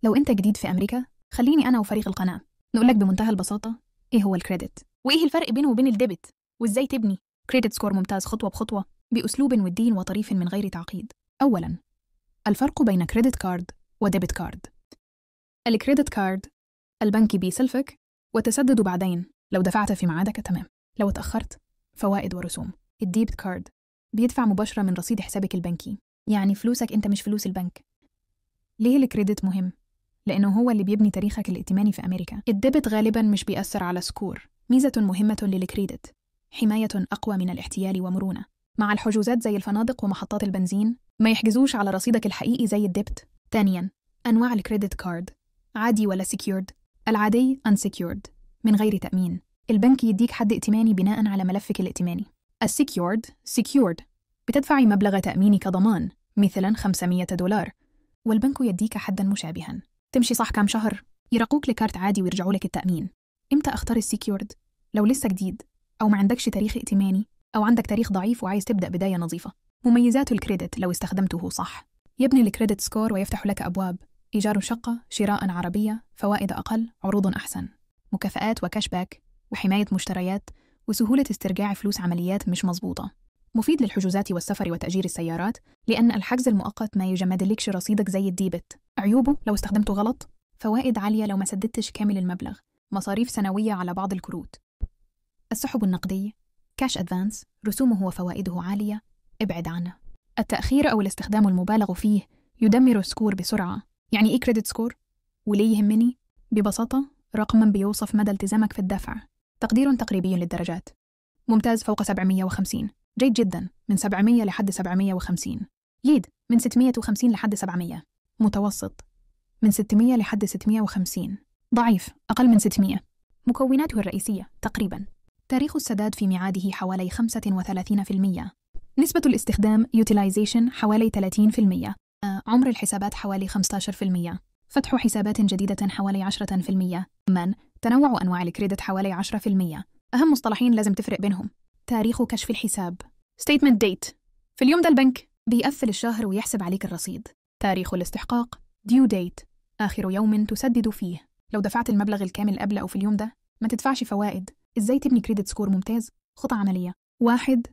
لو أنت جديد في أمريكا، خليني أنا وفريق القناة نقولك بمنتهى البساطة إيه هو الكريدت وإيه الفرق بينه وبين الديبت وإزاي تبني كريدت سكور ممتاز خطوة بخطوة بأسلوب ودي وطريف من غير تعقيد. أولاً، الفرق بين كريدت كارد وديبت كارد. الكريدت كارد البنك بيسلفك وتسدد بعدين، لو دفعت في ميعادك تمام، لو اتأخرت فوائد ورسوم. الديبت كارد بيدفع مباشرة من رصيد حسابك البنكي، يعني فلوسك أنت مش فلوس البنك. ليه الكريدت مهم؟ لأنه هو اللي بيبني تاريخك الائتماني في أمريكا. الديبت غالباً مش بيأثر على سكور، ميزة مهمة للكريدت، حماية أقوى من الاحتيال ومرونة. مع الحجوزات زي الفنادق ومحطات البنزين ما يحجزوش على رصيدك الحقيقي زي الديبت. ثانياً، أنواع الكريدت كارد، عادي ولا سيكيورد؟ العادي unsecured من غير تأمين، البنك يديك حد ائتماني بناء على ملفك الائتماني. السيكيورد secured، بتدفعي مبلغ تأميني كضمان مثلاً $500، والبنك يديك حداً مشابهاً. تمشي صح كام شهر يرقوك لكارت عادي ويرجعوا لك التأمين. إمتى أختار السيكيورد؟ لو لسه جديد أو ما عندكش تاريخ ائتماني أو عندك تاريخ ضعيف وعايز تبدأ بداية نظيفة. مميزات الكريدت لو استخدمته صح: يبني الكريدت سكور ويفتح لك أبواب إيجار شقة، شراء عربية، فوائد أقل، عروض أحسن، مكافآت وكاشباك، وحماية مشتريات، وسهولة استرجاع فلوس عمليات مش مظبوطة. مفيد للحجوزات والسفر وتأجير السيارات، لأن الحجز المؤقت ما يجمدلكش رصيدك زي الديبت. عيوبه لو استخدمته غلط: فوائد عالية لو ما سددتش كامل المبلغ، مصاريف سنوية على بعض الكروت. السحب النقدي كاش أدفانس رسومه وفوائده عالية، ابعد عنه. التأخير أو الاستخدام المبالغ فيه يدمر السكور بسرعة. يعني إيه كريدت سكور؟ وليه يهمني؟ ببساطة، رقم بيوصف مدى التزامك في الدفع. تقدير تقريبي للدرجات: ممتاز فوق 750، جيد جدا من 700 لحد 750، جيد من 650 لحد 700، متوسط من 600 لحد 650، ضعيف أقل من 600. مكوناته الرئيسية تقريبا: تاريخ السداد في ميعاده حوالي 35%، نسبة الاستخدام utilization حوالي 30%، عمر الحسابات حوالي 15%، فتح حسابات جديدة حوالي 10%، من تنوع أنواع الكريدت حوالي 10%. أهم مصطلحين لازم تفرق بينهم: تاريخ كشف الحساب statement date، في اليوم ده البنك بيقفل الشهر ويحسب عليك الرصيد. تاريخ الاستحقاق due date، آخر يوم تسدد فيه، لو دفعت المبلغ الكامل قبل أو في اليوم ده ما تدفعش فوائد. إزاي تبني كريدت سكور ممتاز؟ خطة عملية: 1.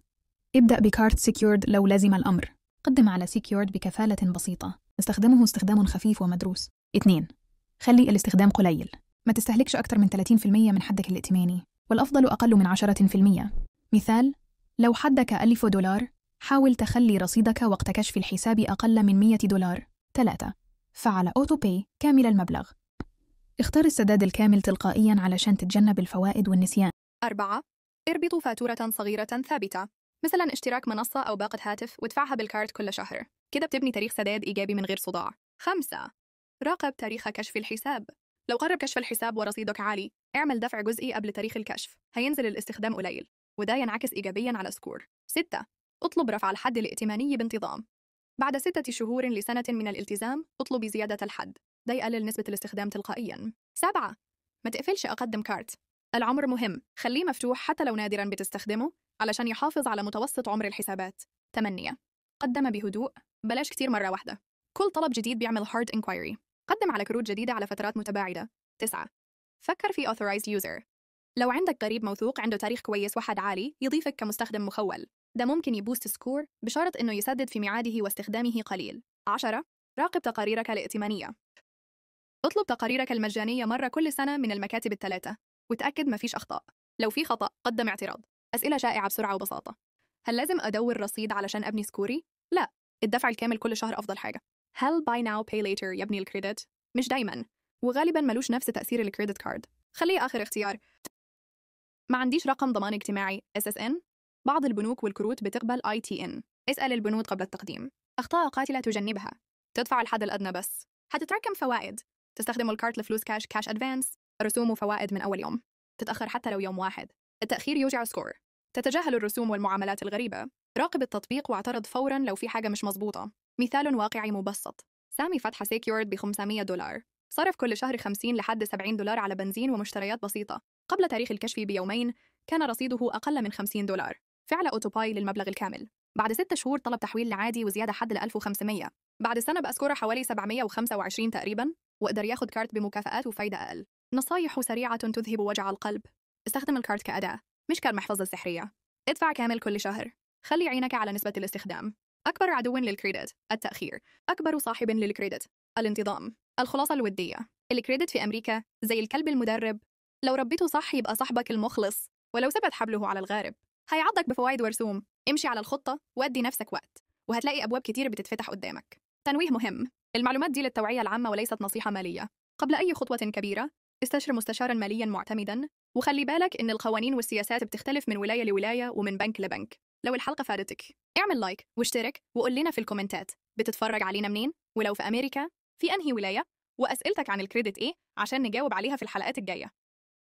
ابدأ بكارت سيكيورد لو لازم الأمر، قدم على سيكيورد بكفالة بسيطة، استخدمه استخدام خفيف ومدروس. 2. خلي الاستخدام قليل، ما تستهلكش أكتر من 30% من حدك الائتماني، والأفضل أقل من 10%. مثال: لو حدك $1000، حاول تخلي رصيدك وقت كشف الحساب أقل من $100. 3. فعل أوتو باي كامل المبلغ، اختار السداد الكامل تلقائياً علشان تتجنب الفوائد والنسيان. 4. اربطوا فاتورة صغيرة ثابتة، مثلا اشتراك منصة أو باقة هاتف، وادفعها بالكارت كل شهر، كده بتبني تاريخ سداد إيجابي من غير صداع. 5. راقب تاريخ كشف الحساب، لو قرب كشف الحساب ورصيدك عالي، اعمل دفع جزئي قبل تاريخ الكشف، هينزل الاستخدام قليل، وده ينعكس إيجابياً على سكور. 6. اطلب رفع الحد الائتماني بانتظام، بعد 6 شهور لسنة من الالتزام اطلب زيادة الحد، ده يقلل نسبة الاستخدام تلقائياً. 7. ما تقفلش أقدم كارت، العمر مهم، خليه مفتوح حتى لو نادراً بتستخدمه علشان يحافظ على متوسط عمر الحسابات. 8. قدم بهدوء، بلاش كتير مرة واحدة، كل طلب جديد بيعمل hard inquiry، قدم على كروت جديدة على فترات متباعدة. 9. فكر في authorized user، لو عندك قريب موثوق عنده تاريخ كويس وحد عالي يضيفك كمستخدم مخول، ده ممكن يبوست سكور بشرط إنه يسدد في ميعاده واستخدامه قليل. 10. راقب تقاريرك الائتمانية، اطلب تقاريرك المجانية مرة كل سنة من المكاتب الثلاثة وتأكد ما فيش أخطاء، لو في خطأ قدم اعتراض. أسئلة شائعة بسرعة وبساطة: هل لازم أدور رصيد علشان أبني سكوري؟ لا، الدفع الكامل كل شهر أفضل حاجة. هل buy now pay later يبني الكريدت؟ مش دايما، وغالبا ملوش نفس تأثير الكريدت كارد، خليه آخر اختيار. ما عنديش رقم ضمان اجتماعي SSN؟ بعض البنوك والكروت بتقبل ITN، اسأل البنود قبل التقديم. أخطاء قاتلة تجنبها: تدفع الحد الأدنى بس، هتتراكم فوائد، تستخدم الكارت لفلوس كاش أدفانس، رسوم وفوائد من أول يوم، تتأخر حتى لو يوم واحد، التأخير يوجع سكور، تتجاهل الرسوم والمعاملات الغريبة، راقب التطبيق واعترض فوراً لو في حاجة مش مظبوطة. مثال واقعي مبسط: سامي فتح سيكيورد $500، صرف كل شهر 50 لحد $70 على بنزين ومشتريات بسيطة، قبل تاريخ الكشف بيومين كان رصيده أقل من $50، فعل أوتوباي للمبلغ الكامل، بعد 6 شهور طلب تحويل لعادي وزيادة حد ل 1500، بعد سنة بقى سكوره حوالي 725 تقريباً. وقدر ياخد كارت بمكافآت وفايدة أقل. نصايح سريعة تذهب وجع القلب. استخدم الكارت كأداة مش كالمحفظة السحرية. ادفع كامل كل شهر. خلي عينك على نسبة الاستخدام. أكبر عدو للكريدت التأخير. أكبر صاحب للكريدت الانتظام. الخلاصة الودية. الكريدت في أمريكا زي الكلب المدرب، لو ربيته صح يبقى صاحبك المخلص، ولو سبت حبله على الغارب هيعضك بفوائد ورسوم. امشي على الخطة وادي نفسك وقت، وهتلاقي أبواب كتير بتتفتح قدامك. تنويه مهم: المعلومات دي للتوعية العامة وليست نصيحة مالية. قبل أي خطوة كبيرة استشر مستشارا ماليا معتمدا، وخلي بالك إن القوانين والسياسات بتختلف من ولاية لولاية ومن بنك لبنك. لو الحلقة فادتك اعمل لايك واشترك وقول لنا في الكومنتات بتتفرج علينا منين، ولو في أمريكا في أنهي ولاية، وأسئلتك عن الكريدت إيه عشان نجاوب عليها في الحلقات الجاية.